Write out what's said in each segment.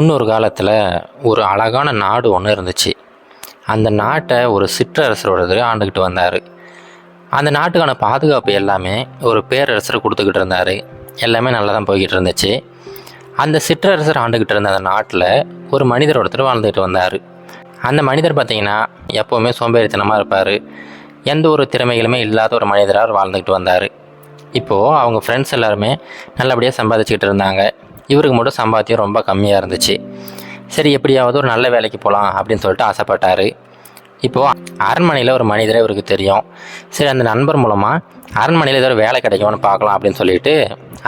முன்னொரு காலத்தில் ஒரு அழகான நாடு ஒன்று இருந்துச்சு. அந்த நாட்டை ஒரு சிற்றரசரோடது ஆண்டுக்கிட்டு வந்தார். அந்த நாட்டுக்கான பாதுகாப்பு எல்லாமே ஒரு பேரரசர் கொடுத்துக்கிட்டு இருந்தார். எல்லாமே நல்லா தான் போய்கிட்டு இருந்துச்சு. அந்த சிற்றரசர் ஆண்டுக்கிட்டு இருந்த அந்த நாட்டில் ஒரு மனிதர் ஒருத்தர் வாழ்ந்துக்கிட்டு வந்தார். அந்த மனிதர் பார்த்திங்கன்னா எப்போவுமே சோம்பேறித்தனமாக இருப்பார். எந்த ஒரு திறமைகளுமே இல்லாத ஒரு மனிதராக வாழ்ந்துக்கிட்டு வந்தார். இப்போது அவங்க ஃப்ரெண்ட்ஸ் எல்லாருமே நல்லபடியாக சம்பாதிச்சுக்கிட்டு இருந்தாங்க. இவருக்கு மட்டும் சம்பாத்தியம் ரொம்ப கம்மியாக இருந்துச்சு. சரி, எப்படியாவது ஒரு நல்ல வேலைக்கு போகலாம் அப்படின்னு சொல்லிட்டு ஆசைப்பட்டார். இப்போது அரண்மனையில் ஒரு மனிதரை இவருக்கு தெரியும். சரி, அந்த நண்பர் மூலமாக அரண்மனையில் ஏதோ ஒரு வேலை கிடைக்கும்னு பார்க்கலாம் அப்படின்னு சொல்லிட்டு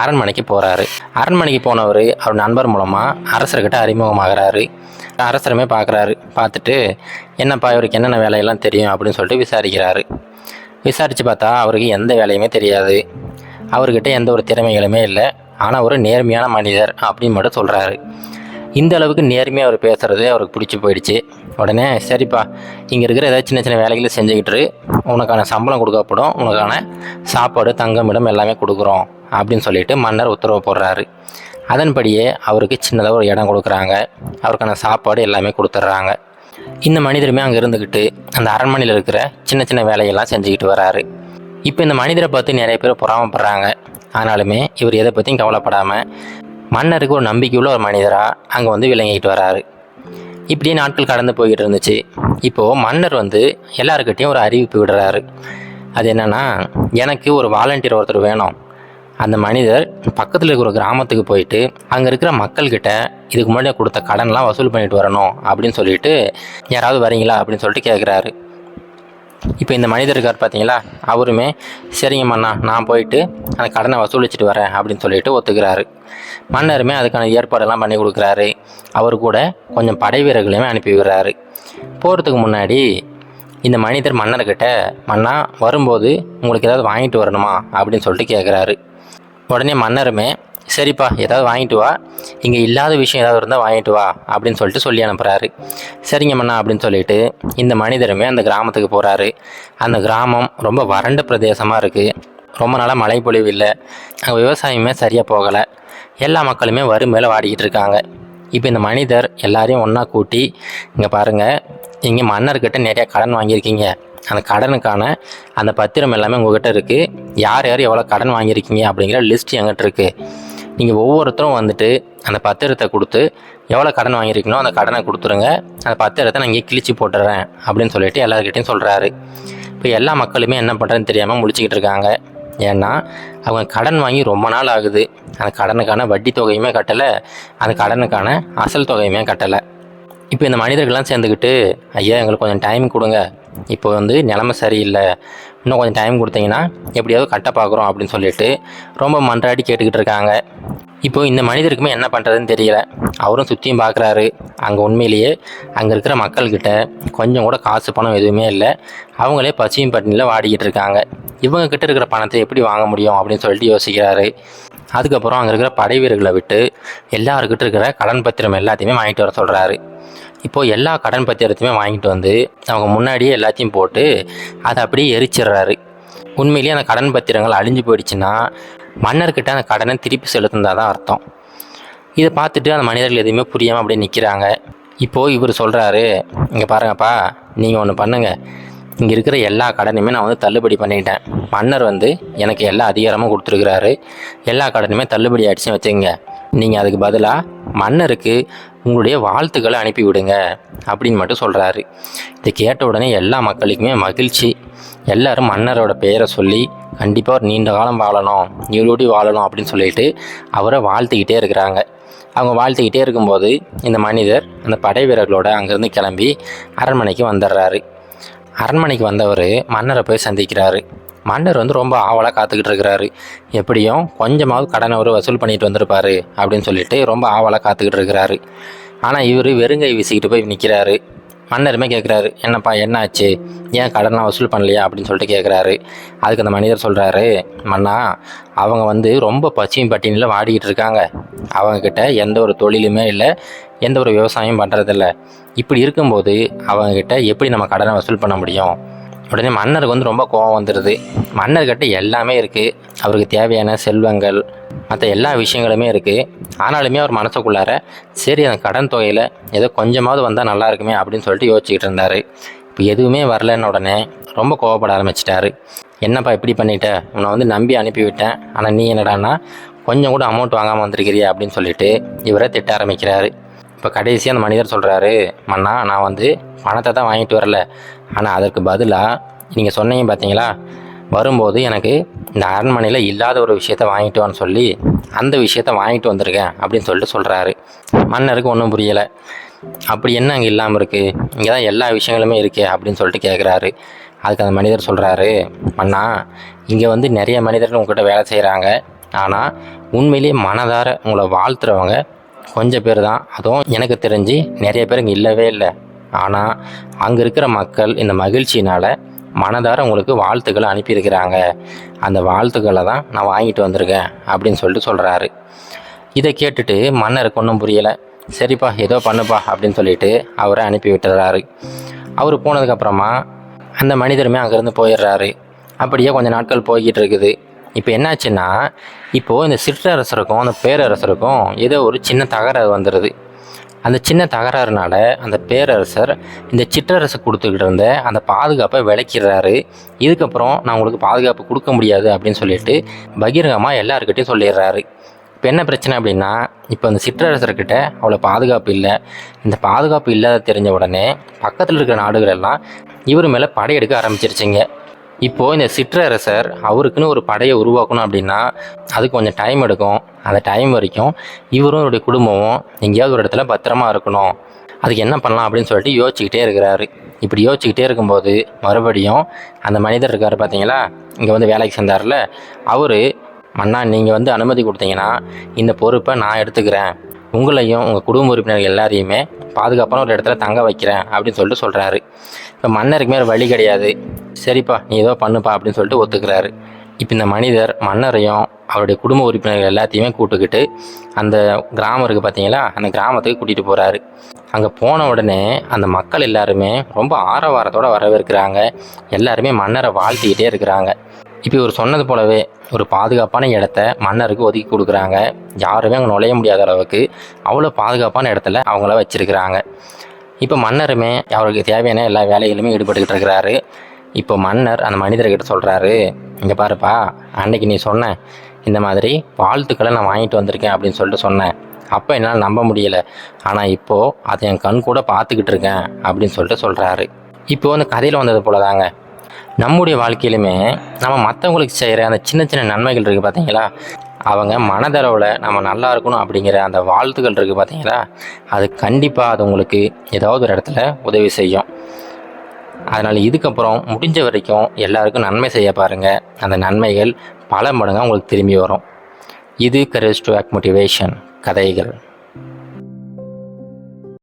அரண்மனைக்கு போகிறாரு. அரண்மனைக்கு போனவர் அவர் நண்பர் மூலமாக அரசர்கிட்ட அறிமுகமாகறாரு. அரசருமே பார்க்குறாரு. பார்த்துட்டு என்னப்பா இவருக்கு என்னென்ன வேலையெல்லாம் தெரியும் அப்படின்னு சொல்லிட்டு விசாரிக்கிறாரு. விசாரித்து பார்த்தா அவருக்கு எந்த வேலையுமே தெரியாது. அவர்கிட்ட எந்த ஒரு திறமைகளுமே இல்லை. ஆனால் ஒரு நேர்மையான மனிதர் அப்படின்னு மட்டும் சொல்கிறாரு. இந்த அளவுக்கு நேர்மையாக அவர் பேசுகிறது அவருக்கு பிடிச்சி போயிடுச்சு. உடனே சரிப்பா, இங்கே இருக்கிற ஏதாவது சின்ன சின்ன வேலைகளை செஞ்சுக்கிட்டு உனக்கான சம்பளம் கொடுக்கப்படும், உனக்கான சாப்பாடு தங்கமிடம் எல்லாமே கொடுக்குறோம் அப்படின்னு சொல்லிட்டு மன்னர் உத்தரவு போடுறாரு. அதன்படியே அவருக்கு சின்னதாக ஒரு இடம் கொடுக்குறாங்க. அவருக்கான சாப்பாடு எல்லாமே கொடுத்துட்றாங்க. இந்த மனிதருமே அங்கே இருந்துக்கிட்டு அந்த அரண்மனையில் இருக்கிற சின்ன சின்ன வேலையெல்லாம் செஞ்சுக்கிட்டு வராரு. இப்போ இந்த மனிதரை பார்த்து நிறைய பேர் பொறாமப்படுறாங்க. ஆனாலுமே இவர் எதை பற்றியும் கவலைப்படாமல் மன்னருக்கு ஒரு நம்பிக்கையுள்ள ஒரு மனிதராக அங்கே வந்து விளங்கிட்டு வராரு. இப்படியே நாட்கள் கடந்து போய்கிட்டு இருந்துச்சு. இப்போது மன்னர் எல்லாருக்கிட்டையும் ஒரு அறிவிப்பு விடுறாரு. அது என்னென்னா, எனக்கு ஒரு வாலண்டியர் ஒருத்தர் வேணும். அந்த மனிதர் பக்கத்தில் இருக்கிற ஒரு கிராமத்துக்கு போயிட்டு அங்கே இருக்கிற மக்கள்கிட்ட இதுக்கு முன்னாடி கொடுத்த கடன்லாம் வசூல் பண்ணிட்டு வரணும் அப்படின்னு சொல்லிட்டு யாராவது வரீங்களா அப்படின்னு சொல்லிட்டு கேட்குறாரு. இப்போ இந்த மனிதர் இருக்கார் பார்த்தீங்களா, அவருமே சரிங்க மன்னா, நான் போயிட்டு அந்த கடனை வசூலிச்சுட்டு வரேன் அப்படின்னு சொல்லிட்டு ஒத்துக்கிறாரு. மன்னருமே அதுக்கான ஏற்பாடெல்லாம் பண்ணி கொடுக்குறாரு. அவர் கூட கொஞ்சம் படை வீரர்களையுமே அனுப்பி விடுறாரு. போகிறதுக்கு முன்னாடி இந்த மனிதர் மன்னர்கிட்ட, மன்னா வரும்போது உங்களுக்கு ஏதாவது வாங்கிட்டு வரணுமா அப்படின்னு சொல்லிட்டு கேட்குறாரு. உடனே மன்னருமே சரிப்பா, ஏதாவது வாங்கிட்டு வா, இங்கே இல்லாத விஷயம் ஏதாவது இருந்தால் வாங்கிட்டு வா அப்படின்னு சொல்லிட்டு சொல்லி அனுப்புகிறாரு. சரிங்க மன்னா அப்படின்னு சொல்லிட்டு இந்த மனிதருமே அந்த கிராமத்துக்கு போகிறாரு. அந்த கிராமம் ரொம்ப வறண்ட பிரதேசமாக இருக்குது. ரொம்ப நாளாக மழை பொழிவு இல்லை. அங்கே விவசாயமே சரியாக போகலை. எல்லா மக்களுமே வறுமையில் வாடிக்கிட்டு இருக்காங்க. இப்போ இந்த மனிதர் எல்லாரையும் ஒன்றா கூட்டி, இங்கே பாருங்கள், இங்கே மன்னர்கிட்ட நிறையா கடன் வாங்கியிருக்கீங்க. அந்த கடனுக்கான அந்த பத்திரம் எல்லாமே உங்கள்கிட்ட இருக்குது. யார் யார் எவ்வளோ கடன் வாங்கியிருக்கீங்க அப்படிங்கிற லிஸ்ட் எங்கிட்ட இருக்குது. நீங்கள் ஒவ்வொருத்தரும் அந்த பத்திரத்தை கொடுத்து எவ்வளோ கடன் வாங்கியிருக்கீங்களோ அந்த கடனை கொடுத்துருங்க. அந்த பத்திரத்தை நான் இங்கே கிழிச்சு போட்டுறேன் அப்படின்னு சொல்லிட்டு எல்லாருக்கிட்டையும் சொல்கிறாரு. இப்போ எல்லா மக்களுமே என்ன பண்ணுறதுன்னு தெரியாமல் முழிச்சிக்கிட்டு இருக்காங்க. ஏன்னா அவங்க கடன் வாங்கி ரொம்ப நாள் ஆகுது. அந்த கடனுக்கான வட்டி தொகையுமே கட்டலை, அந்த கடனுக்கான அசல் தொகையுமே கட்டலை. இப்போ இந்த மனிதர்கள்லாம் சேர்ந்துக்கிட்டு, ஐயா எங்களுக்கு கொஞ்சம் டைம் கொடுங்க, இப்போ நிலைமை சரியில்லை, இன்னும் கொஞ்சம் டைம் கொடுத்தீங்கன்னா எப்படியாவது கட்ட பார்க்குறோம் அப்படின்னு சொல்லிட்டு ரொம்ப மன்றாடி கேட்டுக்கிட்டு இருக்காங்க. இப்போது இந்த மனிதருக்குமே என்ன பண்ணுறதுன்னு தெரியல. அவரும் சுற்றியும் பார்க்குறாரு. அங்கே உண்மையிலேயே அங்கே இருக்கிற மக்கள்கிட்ட கொஞ்சம் கூட காசு பணம் எதுவுமே இல்லை. அவங்களே பசியும் பட்டினியில் வாடிக்கிட்டு இருக்காங்க. இவங்கக்கிட்ட இருக்கிற பணத்தை எப்படி வாங்க முடியும் அப்படின்னு சொல்லிட்டு யோசிக்கிறாரு. அதுக்கப்புறம் அங்கே இருக்கிற படை வீரர்களை விட்டு எல்லாருக்கிட்ட இருக்கிற கடன் பத்திரம் எல்லாத்தையுமே வாங்கிட்டு வர சொல்கிறாரு. இப்போது எல்லா கடன் பத்திரத்தையுமே வாங்கிட்டு அவங்க முன்னாடியே எல்லாத்தையும் போட்டு அதை அப்படியே எரிச்சிடுறாரு. உண்மையிலேயே அந்த கடன் பத்திரங்கள் அழிஞ்சு போயிடுச்சுன்னா மன்னர்கிட்ட அந்த கடனை திருப்பி செலுத்தினா தான் அர்த்தம். இதை பார்த்துட்டு அந்த மனிதர்கள் எதுவுமே புரியாமல் அப்படியே நிற்கிறாங்க. இப்போது இவர் சொல்கிறாரு, இங்கே பாருங்கப்பா, நீங்கள் ஒன்று பண்ணுங்கள், இங்கே இருக்கிற எல்லா கடனையுமே நான் தள்ளுபடி பண்ணிட்டேன். மன்னர் எனக்கு எல்லா அதிகாரமும் கொடுத்துருக்குறாரு. எல்லா கடனுமே தள்ளுபடி ஆகிடுச்சுன்னு வச்சுங்க. நீங்கள் அதுக்கு பதிலாக மன்னருக்கு உங்களுடைய வாழ்த்துக்களை அனுப்பி விடுங்க அப்படின்னு மட்டும் சொல்கிறாரு. இதை கேட்ட உடனே எல்லா மக்களுக்குமே மகிழ்ச்சி. எல்லோரும் மன்னரோட பெயரை சொல்லி கண்டிப்பாக ஒரு நீண்ட காலம் வாழணும், நீடோடி வாழணும் அப்படின்னு சொல்லிட்டு அவரை வாழ்த்துக்கிட்டே இருக்கிறாங்க. அவங்க வாழ்த்துக்கிட்டே இருக்கும்போது இந்த மனிதர் அந்த படை வீரர்களோட அங்கேருந்து கிளம்பி அரண்மனைக்கு வந்துடுறாரு. அரண்மனைக்கு வந்தவர் மன்னரை போய் சந்திக்கிறாரு. மன்னர் ரொம்ப ஆவலாக காத்துக்கிட்டு இருக்கிறாரு. எப்படியும் கொஞ்சமாவது கடனை வசூல் பண்ணிட்டு வந்திருப்பாரு அப்படின்னு சொல்லிட்டு ரொம்ப ஆவலாக காத்துக்கிட்டு இருக்கிறாரு. ஆனால் இவர் வெறுங்கை வீசிக்கிட்டு போய் நிற்கிறாரு. மன்னருமே கேட்குறாரு, என்னப்பா என்ன ஆச்சு, ஏன் கடன்லாம் வசூல் பண்ணலையா அப்படின்னு சொல்லிட்டு கேட்குறாரு. அதுக்கு அந்த மனிதர் சொல்கிறாரு, மன்னா அவங்க ரொம்ப பசியும் பட்டினியில் வாடிக்கிட்டு இருக்காங்க. அவங்கக்கிட்ட எந்த ஒரு தொழிலுமே இல்லை, எந்த ஒரு விவசாயம் பண்ணுறதில்ல. இப்படி இருக்கும்போது அவங்கக்கிட்ட எப்படி நம்ம கடனை வசூல் பண்ண முடியும்? உடனே மன்னருக்கு ரொம்ப கோபம் வந்துடுது. மன்னர்கிட்ட எல்லாமே இருக்குது. அவருக்கு தேவையான செல்வங்கள் மற்ற எல்லா விஷயங்களுமே இருக்குது. ஆனாலுமே அவர் மனசுக்குள்ளார சரி அந்த கடன் தொகையில் ஏதோ கொஞ்சமாவது வந்தால் நல்லா இருக்குமே அப்படின்னு சொல்லிட்டு யோசிச்சுக்கிட்டு இருந்தார். இப்போ எதுவுமே வரலன்னு உடனே ரொம்ப கோவப்பட ஆரம்பிச்சிட்டாரு. என்னப்பா இப்படி பண்ணிட்ட, உன்னை வந்து நம்பி அனுப்பிவிட்டேன், ஆனால் நீ என்னடான்னா கொஞ்சம் கூட அமௌண்ட் வாங்காமல் வந்திருக்கிறியா அப்படின்னு சொல்லிட்டு இவரை திட்ட ஆரம்பிக்கிறாரு. இப்போ கடைசியாக அந்த மனிதர் சொல்கிறாரு, மன்னா நான் வந்து பணத்தை தான் வாங்கிட்டு வரல, ஆனால் அதற்கு பதிலாக நீங்கள் சொன்னீங்க பார்த்தீங்களா, வரும்போது எனக்கு இந்த அரண்மனையில் இல்லாத ஒரு விஷயத்த வாங்கிட்டு வான்னு சொல்லி அந்த விஷயத்த வாங்கிட்டு வந்திருக்கேன் அப்படின்னு சொல்லிட்டு சொல்கிறாரு. மன்னருக்கு ஒன்றும் புரியலை. அப்படி என்ன அங்கே இல்லாமல் இருக்குது, இங்கே தான் எல்லா விஷயங்களுமே இருக்கே அப்படின்னு சொல்லிட்டு கேட்குறாரு. அதுக்கு அந்த மனிதர் சொல்கிறாரு, மன்னா இங்கே வந்து நிறைய மனிதர்கள் உங்கள்கிட்ட வேலை செய்கிறாங்க, ஆனால் உண்மையிலேயே மனதார உங்களை வாழ்த்துறவங்க கொஞ்சம் பேர் தான். அதுவும் எனக்கு தெரிஞ்சு நிறைய பேர் இங்கே இல்லவே இல்லை. ஆனால் அங்கே இருக்கிற மக்கள் இந்த மகிழ்ச்சியினால் மனதார உங்களுக்கு வாழ்த்துக்களை அனுப்பியிருக்கிறாங்க. அந்த வாழ்த்துக்களை தான் நான் வாங்கிட்டு வந்திருக்கேன் அப்படின்னு சொல்லிட்டு சொல்கிறாரு. இதை கேட்டுட்டு மன்னருக்கு ஒன்றும் புரியலை. சரிப்பா ஏதோ பண்ணுப்பா அப்படின்னு சொல்லிட்டு அவரை அனுப்பி விட்டுறாரு. அவர் போனதுக்கப்புறமா அந்த மனிதருமே அங்கேருந்து போயிடுறாரு. அப்படியே கொஞ்சம் நாட்கள் போய்கிட்டு இருக்குது. இப்போ என்னாச்சுன்னா, இப்போது இந்த சிற்றரசருக்கும் அந்த பேரரசருக்கும் ஏதோ ஒரு சின்ன தகராறு வந்துடுது. அந்த சின்ன தகராறுனால அந்த பேரரசர் இந்த சிற்றரசு கொடுத்துக்கிட்டு இருந்த அந்த பாதுகாப்பை விலக்கிறாரு. இதுக்கப்புறம் நான் உங்களுக்கு பாதுகாப்பு கொடுக்க முடியாது அப்படின்னு சொல்லிட்டு பகிரங்கமாக எல்லாருக்கிட்டையும் சொல்லிடுறாரு. இப்போ என்ன பிரச்சனை அப்படின்னா, இப்போ அந்த சிற்றரசர்கிட்ட அவ்வளோ பாதுகாப்பு இல்லை. இந்த பாதுகாப்பு இல்லாத தெரிஞ்ச உடனே பக்கத்தில் இருக்கிற நாடுகள் எல்லாம் இவர் மேலே படையெடுக்க ஆரம்பிச்சிருச்சிங்க. இப்போது இந்த சிற்றரசர் அவருக்குன்னு ஒரு படையை உருவாக்கணும் அப்படின்னா அது கொஞ்சம் டைம் எடுக்கும். அந்த டைம் வரைக்கும் இவரும் அவருடைய குடும்பமும் எங்கேயாவது ஒரு இடத்துல பத்திரமா இருக்கணும். அதுக்கு என்ன பண்ணலாம் அப்படின்னு சொல்லிட்டு யோசிச்சுக்கிட்டே இருக்கிறாரு. இப்படி யோசிச்சுக்கிட்டே இருக்கும்போது மறுபடியும் அந்த மனிதர் இருக்கார் பார்த்தீங்களா, இங்கே வந்து வேலைக்கு செஞ்சார்ல, அவர், மன்னா நீங்கள் வந்து அனுமதி கொடுத்தீங்கன்னா இந்த பொறுப்பை நான் எடுத்துக்கிறேன், உங்களையும் உங்கள் குடும்ப உறுப்பினர்கள் எல்லாரையுமே பாதுகாப்பான ஒரு இடத்துல தங்க வைக்கிறேன் அப்படின்னு சொல்லிட்டு சொல்கிறாரு. இப்போ மன்னருக்கு மேலே வழி கிடையாது. சரிப்பா நீ ஏதோ பண்ணுப்பா அப்படின்னு சொல்லிட்டு ஒத்துக்கிறாரு. இப்போ இந்த மனிதர் மன்னரையும் அவருடைய குடும்ப உறுப்பினர்கள் எல்லாத்தையுமே கூட்டுக்கிட்டு அந்த கிராமம் இருக்குது பார்த்தீங்களா, அந்த கிராமத்துக்கு கூட்டிகிட்டு போகிறாரு. அங்கே போன உடனே அந்த மக்கள் எல்லாருமே ரொம்ப ஆரவாரத்தோடு வரவேற்கிறாங்க. எல்லாருமே மன்னரை வாழ்த்திக்கிட்டே இருக்கிறாங்க. இப்போ இவர் சொன்னது போலவே ஒரு பாதுகாப்பான இடத்த மன்னருக்கு ஒதுக்கி கொடுக்குறாங்க. யாருமே அங்கே நுழைய முடியாத அளவுக்கு அவ்வளோ பாதுகாப்பான இடத்துல அவங்கள வச்சுருக்கிறாங்க. இப்போ மன்னருமே அவருக்கு தேவையான எல்லா வேலைகளுமே ஈடுபட்டுக்கிட்டு இருக்கிறாரு. இப்போ மன்னர் அந்த மனிதர்கிட்ட சொல்கிறாரு, இங்கே பாருப்பா, அன்னைக்கு நீ சொன்ன இந்த மாதிரி வாழ்த்துக்களை நான் வாங்கிட்டு வந்திருக்கேன் அப்படின்னு சொல்லிட்டு சொன்னேன். அப்போ என்னால் நம்ப முடியலை, ஆனால் இப்போது அதை என் கண் கூட பார்த்துக்கிட்டு இருக்கேன் அப்படின்னு சொல்லிட்டு சொல்கிறாரு. இப்போது அந்த கதையில் வந்தது போல தாங்க நம்முடைய வாழ்க்கையிலுமே நம்ம மற்றவங்களுக்கு செய்கிற அந்த சின்ன சின்ன நன்மைகள் இருக்குது பார்த்தீங்களா, அவங்க மனதளவில் நம்ம நல்லா இருக்கணும் அப்படிங்கிற அந்த வாழ்த்துக்கள் இருக்குது பார்த்தீங்களா, அது கண்டிப்பாக அது உங்களுக்கு ஏதாவது ஒரு இடத்துல உதவி செய்யும். அதனால் இதுக்கப்புறம் முடிஞ்ச வரைக்கும் எல்லாருக்கும் நன்மை செய்ய பாருங்கள். அந்த நன்மைகள் பல மடங்காக உங்களுக்கு திரும்பி வரும். இது கரேஜ் டு ஆக்ட் மோட்டிவேஷன் கதைகள்.